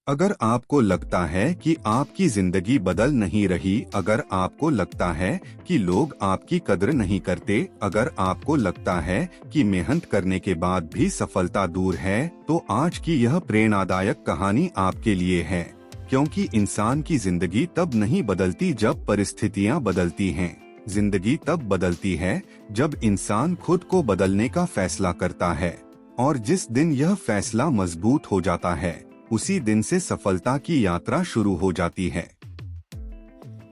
अगर आपको लगता है कि आपकी जिंदगी बदल नहीं रही, अगर आपको लगता है कि लोग आपकी कद्र नहीं करते, अगर आपको लगता है कि मेहनत करने के बाद भी सफलता दूर है, तो आज की यह प्रेरणादायक कहानी आपके लिए है। क्योंकि इंसान की जिंदगी तब नहीं बदलती जब परिस्थितियां बदलती हैं। जिंदगी तब बदलती है जब इंसान खुद को बदलने का फैसला करता है, और जिस दिन यह फैसला मजबूत हो जाता है, उसी दिन से सफलता की यात्रा शुरू हो जाती है।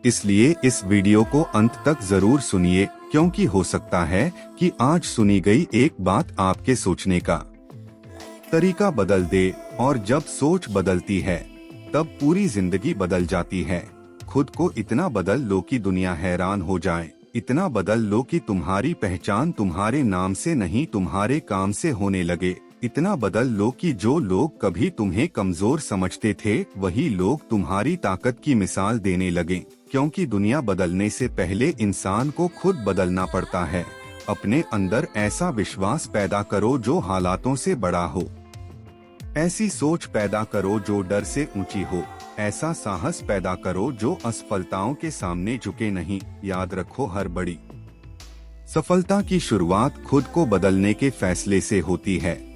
इसलिए इस वीडियो को अंत तक जरूर सुनिए, क्योंकि हो सकता है कि आज सुनी गई एक बात आपके सोचने का तरीका बदल दे, और जब सोच बदलती है तब पूरी जिंदगी बदल जाती है। खुद को इतना बदल लो कि दुनिया हैरान हो जाए, इतना बदल लो कि तुम्हारी पहचान तुम्हारे नाम से नहीं तुम्हारे काम से होने लगे, इतना बदल लो कि जो लोग कभी तुम्हें कमजोर समझते थे वही लोग तुम्हारी ताकत की मिसाल देने लगे। क्योंकि दुनिया बदलने से पहले इंसान को खुद बदलना पड़ता है। अपने अंदर ऐसा विश्वास पैदा करो जो हालातों से बड़ा हो, ऐसी सोच पैदा करो जो डर से ऊंची हो, ऐसा साहस पैदा करो जो असफलताओं के सामने झुके नहीं। याद रखो, हर बड़ी सफलता की शुरुआत खुद को बदलने के फैसले से होती है।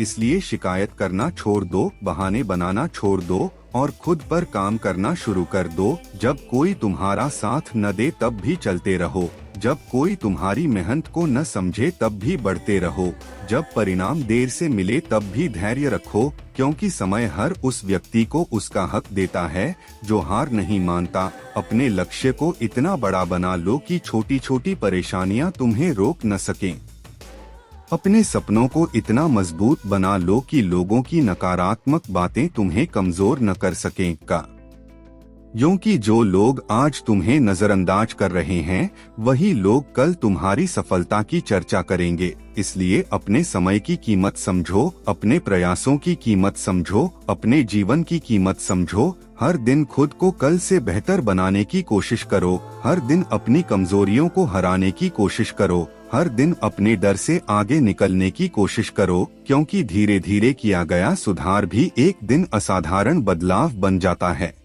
इसलिए शिकायत करना छोड़ दो, बहाने बनाना छोड़ दो और खुद पर काम करना शुरू कर दो। जब कोई तुम्हारा साथ न दे तब भी चलते रहो, जब कोई तुम्हारी मेहनत को न समझे तब भी बढ़ते रहो, जब परिणाम देर से मिले तब भी धैर्य रखो। क्योंकि समय हर उस व्यक्ति को उसका हक देता है जो हार नहीं मानता। अपने लक्ष्य को इतना बड़ा बना लो कि छोटी छोटी परेशानियां तुम्हें रोक न सकें। अपने सपनों को इतना मजबूत बना लो कि लोगों की नकारात्मक बातें तुम्हें कमजोर न कर सकें। क्योंकि जो लोग आज तुम्हें नजरअंदाज कर रहे हैं वही लोग कल तुम्हारी सफलता की चर्चा करेंगे। इसलिए अपने समय की कीमत समझो, अपने प्रयासों की कीमत समझो, अपने जीवन की कीमत समझो। हर दिन खुद को कल से बेहतर बनाने की कोशिश करो, हर दिन अपनी कमजोरियों को हराने की कोशिश करो, हर दिन अपने डर से आगे निकलने की कोशिश करो। क्योंकि धीरे धीरे किया गया सुधार भी एक दिन असाधारण बदलाव बन जाता है।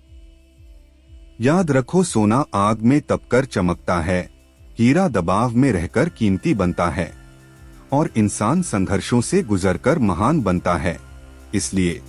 याद रखो, सोना आग में तपकर चमकता है, हीरा दबाव में रहकर कीमती बनता है, और इंसान संघर्षों से गुजरकर महान बनता है। इसलिए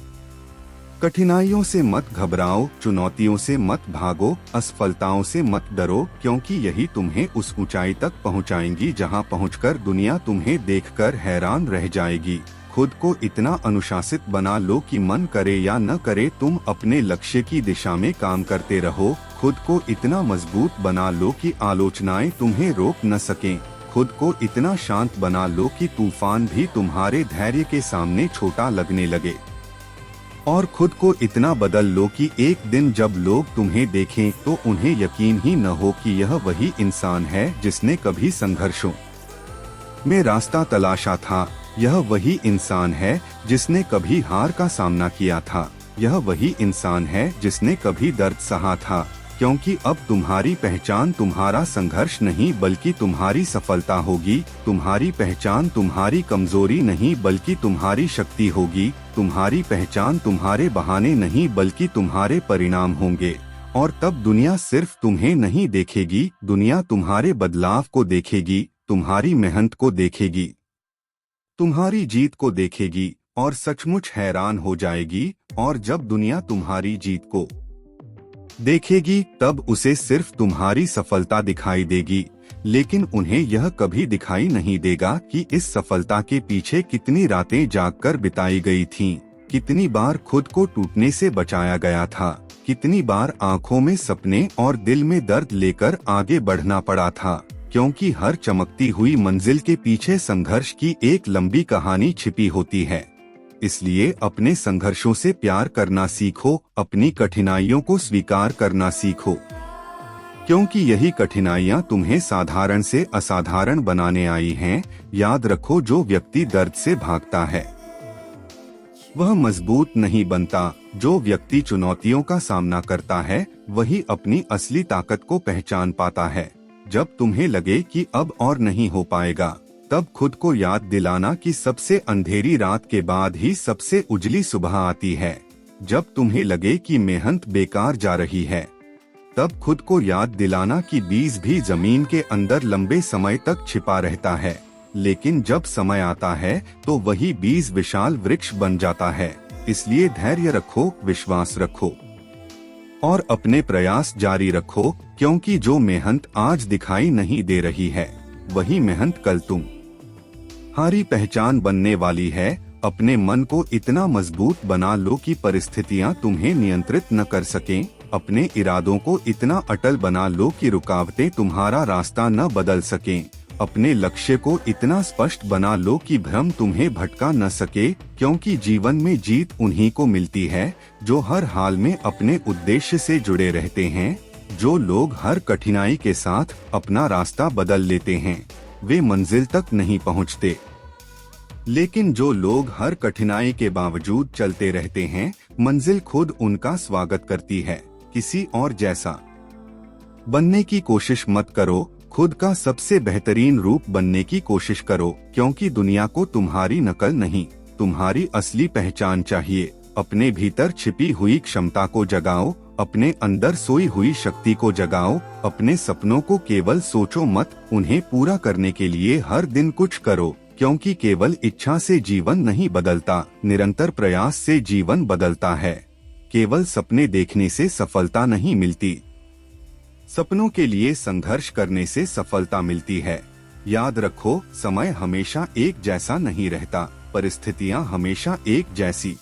कठिनाइयों से मत घबराओ, चुनौतियों से मत भागो, असफलताओं से मत डरो, क्योंकि यही तुम्हें उस ऊंचाई तक पहुंचाएंगी जहां पहुंचकर दुनिया तुम्हें देखकर हैरान रह जाएगी। खुद को इतना अनुशासित बना लो कि मन करे या न करे तुम अपने लक्ष्य की दिशा में काम करते रहो। खुद को इतना मजबूत बना लो कि आलोचनाएं तुम्हें रोक न सकें। खुद को इतना शांत बना लो कि तूफान भी तुम्हारे धैर्य के सामने छोटा लगने लगे। और खुद को इतना बदल लो कि एक दिन जब लोग तुम्हें देखें तो उन्हें यकीन ही न हो कि यह वही इंसान है जिसने कभी संघर्षों में रास्ता तलाशा था। यह वही इंसान है जिसने कभी हार का सामना किया था। यह वही इंसान है जिसने कभी दर्द सहा था। क्योंकि अब तुम्हारी पहचान तुम्हारा संघर्ष नहीं बल्कि तुम्हारी सफलता होगी। तुम्हारी पहचान तुम्हारी कमजोरी नहीं बल्कि तुम्हारी शक्ति होगी। तुम्हारी पहचान तुम्हारे बहाने नहीं बल्कि तुम्हारे परिणाम होंगे। और तब दुनिया सिर्फ तुम्हें नहीं देखेगी, दुनिया तुम्हारे बदलाव को देखेगी, तुम्हारी मेहनत को देखेगी, तुम्हारी जीत को देखेगी और सचमुच हैरान हो जाएगी। और जब दुनिया तुम्हारी जीत को देखेगी तब उसे सिर्फ तुम्हारी सफलता दिखाई देगी, लेकिन उन्हें यह कभी दिखाई नहीं देगा कि इस सफलता के पीछे कितनी रातें जागकर बिताई गई थीं, कितनी बार खुद को टूटने से बचाया गया था, कितनी बार आंखों में सपने और दिल में दर्द लेकर आगे बढ़ना पड़ा था। क्योंकि हर चमकती हुई मंजिल के पीछे संघर्ष की एक लंबी कहानी छिपी होती है। इसलिए अपने संघर्षों से प्यार करना सीखो, अपनी कठिनाइयों को स्वीकार करना सीखो, क्योंकि यही कठिनाइयां तुम्हें साधारण से असाधारण बनाने आई हैं। याद रखो, जो व्यक्ति दर्द से भागता है वह मजबूत नहीं बनता। जो व्यक्ति चुनौतियों का सामना करता है वही अपनी असली ताकत को पहचान पाता है। जब तुम्हें लगे कि अब और नहीं हो पाएगा, तब खुद को याद दिलाना कि सबसे अंधेरी रात के बाद ही सबसे उजली सुबह आती है। जब तुम्हें लगे कि मेहनत बेकार जा रही है, तब खुद को याद दिलाना कि बीज भी जमीन के अंदर लंबे समय तक छिपा रहता है, लेकिन जब समय आता है तो वही बीज विशाल वृक्ष बन जाता है। इसलिए धैर्य रखो, विश्वास रखो और अपने प्रयास जारी रखो, क्योंकि जो मेहनत आज दिखाई नहीं दे रही है, वही मेहनत कल तुम्हारी पहचान बनने वाली है। अपने मन को इतना मजबूत बना लो कि परिस्थितियां तुम्हें नियंत्रित न कर सकें। अपने इरादों को इतना अटल बना लो कि रुकावटें तुम्हारा रास्ता न बदल सकें। अपने लक्ष्य को इतना स्पष्ट बना लो कि भ्रम तुम्हें भटका न सके, क्योंकि जीवन में जीत उन्हीं को मिलती है जो हर हाल में अपने उद्देश्य से जुड़े रहते हैं। जो लोग हर कठिनाई के साथ अपना रास्ता बदल लेते हैं, वे मंजिल तक नहीं पहुंचते, लेकिन जो लोग हर कठिनाई के बावजूद चलते रहते हैं, मंजिल खुद उनका स्वागत करती है। किसी और जैसा बनने की कोशिश मत करो, खुद का सबसे बेहतरीन रूप बनने की कोशिश करो, क्योंकि दुनिया को तुम्हारी नकल नहीं, तुम्हारी असली पहचान चाहिए। अपने भीतर छिपी हुई क्षमता को जगाओ, अपने अंदर सोई हुई शक्ति को जगाओ। अपने सपनों को केवल सोचो मत, उन्हें पूरा करने के लिए हर दिन कुछ करो, क्योंकि केवल इच्छा से जीवन नहीं बदलता, निरंतर प्रयास से जीवन बदलता है। केवल सपने देखने से सफलता नहीं मिलती, सपनों के लिए संघर्ष करने से सफलता मिलती है। याद रखो, समय हमेशा एक जैसा नहीं रहता, परिस्थितियां हमेशा एक जैसी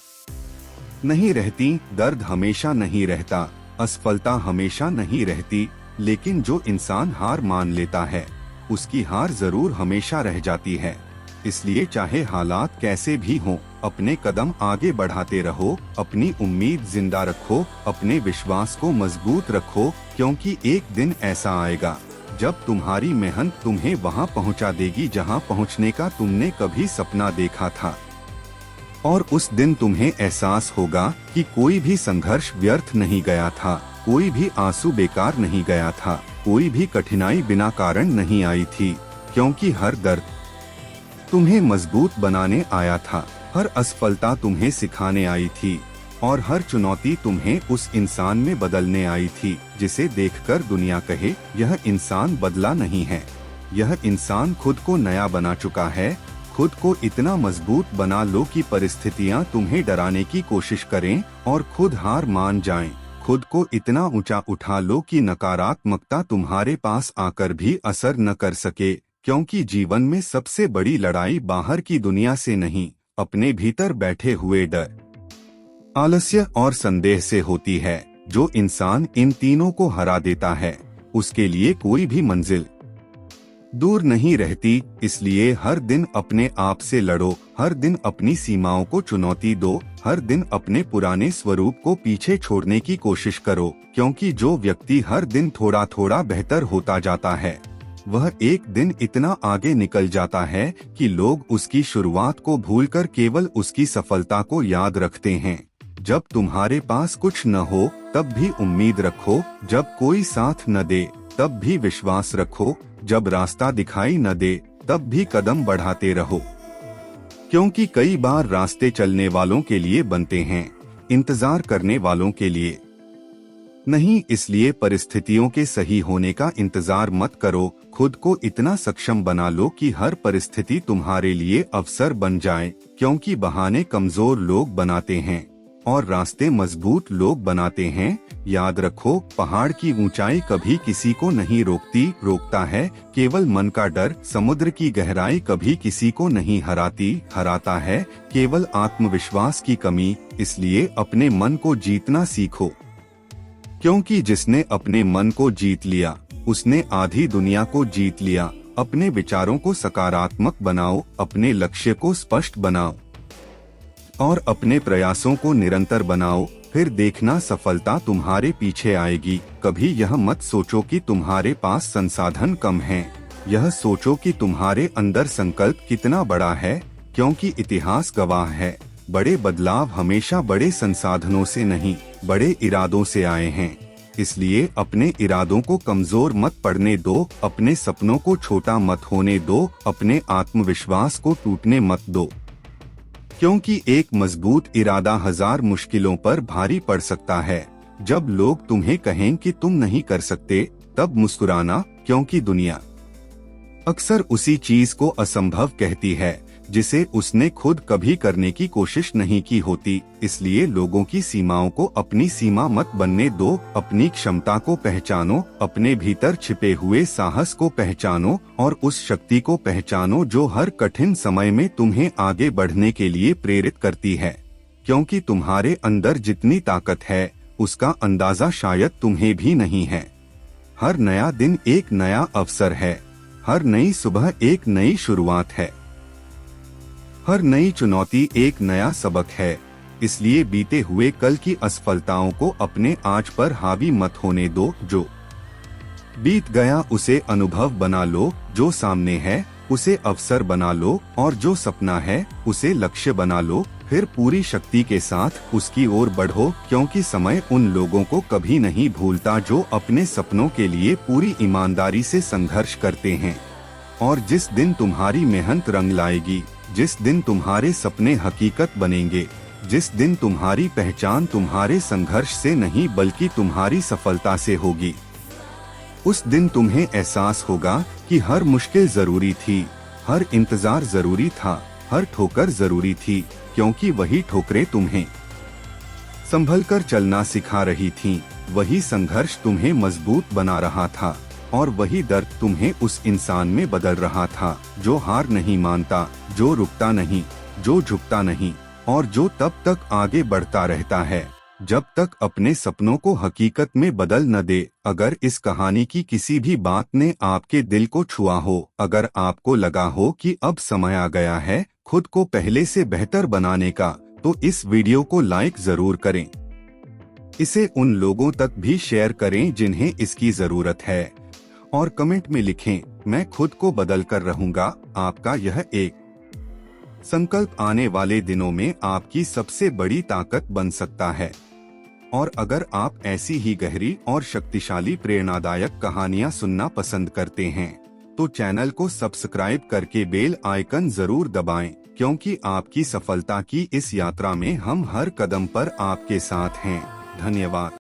नहीं रहती, दर्द हमेशा नहीं रहता, असफलता हमेशा नहीं रहती, लेकिन जो इंसान हार मान लेता है, उसकी हार जरूर हमेशा रह जाती है। इसलिए चाहे हालात कैसे भी हों, अपने कदम आगे बढ़ाते रहो, अपनी उम्मीद जिंदा रखो, अपने विश्वास को मजबूत रखो, क्योंकि एक दिन ऐसा आएगा जब तुम्हारी मेहनत तुम्हें वहां पहुंचा देगी जहां पहुंचने का तुमने कभी सपना देखा था। और उस दिन तुम्हें एहसास होगा कि कोई भी संघर्ष व्यर्थ नहीं गया था, कोई भी आंसू बेकार नहीं गया था, कोई भी कठिनाई बिना कारण नहीं आई थी, क्योंकि हर दर्द तुम्हें मजबूत बनाने आया था, हर असफलता तुम्हें सिखाने आई थी और हर चुनौती तुम्हें उस इंसान में बदलने आई थी जिसे देखकर दुनिया कहे यह इंसान बदला नहीं है। यह इंसान खुद को नया बना चुका है। खुद को इतना मजबूत बना लो कि परिस्थितियां तुम्हें डराने की कोशिश करें और खुद हार मान जाएं। खुद को इतना ऊंचा उठा लो कि नकारात्मकता तुम्हारे पास आकर भी असर न कर सके, क्योंकि जीवन में सबसे बड़ी लड़ाई बाहर की दुनिया से नहीं, अपने भीतर बैठे हुए डर, आलस्य और संदेह से होती है। जो इंसान इन तीनों को हरा देता है, उसके लिए कोई भी मंजिल दूर नहीं रहती। इसलिए हर दिन अपने आप से लड़ो, हर दिन अपनी सीमाओं को चुनौती दो, हर दिन अपने पुराने स्वरूप को पीछे छोड़ने की कोशिश करो, क्योंकि जो व्यक्ति हर दिन थोड़ा थोड़ा बेहतर होता जाता है, वह एक दिन इतना आगे निकल जाता है कि लोग उसकी शुरुआत को भूलकर केवल उसकी सफलता को याद रखते हैं। जब तुम्हारे पास कुछ न हो तब भी उम्मीद रखो, जब कोई साथ न दे तब भी विश्वास रखो, जब रास्ता दिखाई न दे तब भी कदम बढ़ाते रहो, क्योंकि कई बार रास्ते चलने वालों के लिए बनते हैं, इंतजार करने वालों के लिए नहीं। इसलिए परिस्थितियों के सही होने का इंतजार मत करो, खुद को इतना सक्षम बना लो कि हर परिस्थिति तुम्हारे लिए अवसर बन जाए, क्योंकि बहाने कमजोर लोग बनाते हैं और रास्ते मजबूत लोग बनाते हैं। याद रखो, पहाड़ की ऊंचाई कभी किसी को नहीं रोकता है केवल मन का डर। समुद्र की गहराई कभी किसी को नहीं हराता है केवल आत्मविश्वास की कमी। इसलिए अपने मन को जीतना सीखो, क्योंकि जिसने अपने मन को जीत लिया, उसने आधी दुनिया को जीत लिया। अपने विचारों को सकारात्मक बनाओ, अपने लक्ष्य को स्पष्ट बनाओ और अपने प्रयासों को निरंतर बनाओ, फिर देखना सफलता तुम्हारे पीछे आएगी। कभी यह मत सोचो कि तुम्हारे पास संसाधन कम हैं, यह सोचो कि तुम्हारे अंदर संकल्प कितना बड़ा है, क्योंकि इतिहास गवाह है, बड़े बदलाव हमेशा बड़े संसाधनों से नहीं, बड़े इरादों से आए हैं। इसलिए अपने इरादों को कमजोर मत पड़ने दो, अपने सपनों को छोटा मत होने दो, अपने आत्मविश्वास को टूटने मत दो। क्योंकि एक मजबूत इरादा हजार मुश्किलों पर भारी पड़ सकता है। जब लोग तुम्हें कहें कि तुम नहीं कर सकते, तब मुस्कुराना, क्योंकि दुनिया अक्सर उसी चीज को असंभव कहती है जिसे उसने खुद कभी करने की कोशिश नहीं की होती। इसलिए लोगों की सीमाओं को अपनी सीमा मत बनने दो। अपनी क्षमता को पहचानो, अपने भीतर छिपे हुए साहस को पहचानो और उस शक्ति को पहचानो जो हर कठिन समय में तुम्हें आगे बढ़ने के लिए प्रेरित करती है। क्योंकि तुम्हारे अंदर जितनी ताकत है, उसका अंदाजा शायद तुम्हें भी नहीं है। हर नया दिन एक नया अवसर है, हर नई सुबह एक नई शुरुआत है, हर नई चुनौती एक नया सबक है। इसलिए बीते हुए कल की असफलताओं को अपने आज पर हावी मत होने दो। जो बीत गया उसे अनुभव बना लो, जो सामने है उसे अवसर बना लो और जो सपना है उसे लक्ष्य बना लो। फिर पूरी शक्ति के साथ उसकी ओर बढ़ो, क्योंकि समय उन लोगों को कभी नहीं भूलता जो अपने सपनों के लिए पूरी ईमानदारी से संघर्ष करते हैं। और जिस दिन तुम्हारी मेहनत रंग लाएगी, जिस दिन तुम्हारे सपने हकीकत बनेंगे, जिस दिन तुम्हारी पहचान तुम्हारे संघर्ष से नहीं बल्कि तुम्हारी सफलता से होगी, उस दिन तुम्हें एहसास होगा कि हर मुश्किल जरूरी थी, हर इंतजार जरूरी था, हर ठोकर जरूरी थी, क्योंकि वही ठोकरें तुम्हें संभलकर चलना सिखा रही थीं, वही संघर्ष तुम्हें मजबूत बना रहा था और वही दर्द तुम्हें उस इंसान में बदल रहा था जो हार नहीं मानता, जो रुकता नहीं, जो झुकता नहीं और जो तब तक आगे बढ़ता रहता है जब तक अपने सपनों को हकीकत में बदल न दे। अगर इस कहानी की किसी भी बात ने आपके दिल को छुआ हो, अगर आपको लगा हो कि अब समय आ गया है खुद को पहले से बेहतर बनाने का, तो इस वीडियो को लाइक जरूर करें। इसे उन लोगों तक भी शेयर करें जिन्हें इसकी जरूरत है और कमेंट में लिखें, मैं खुद को बदल कर रहूंगा। आपका यह एक संकल्प आने वाले दिनों में आपकी सबसे बड़ी ताकत बन सकता है। और अगर आप ऐसी ही गहरी और शक्तिशाली प्रेरणादायक कहानियां सुनना पसंद करते हैं, तो चैनल को सब्सक्राइब करके बेल आइकन जरूर दबाएं, क्योंकि आपकी सफलता की इस यात्रा में हम हर कदम पर आपके साथ हैं। धन्यवाद।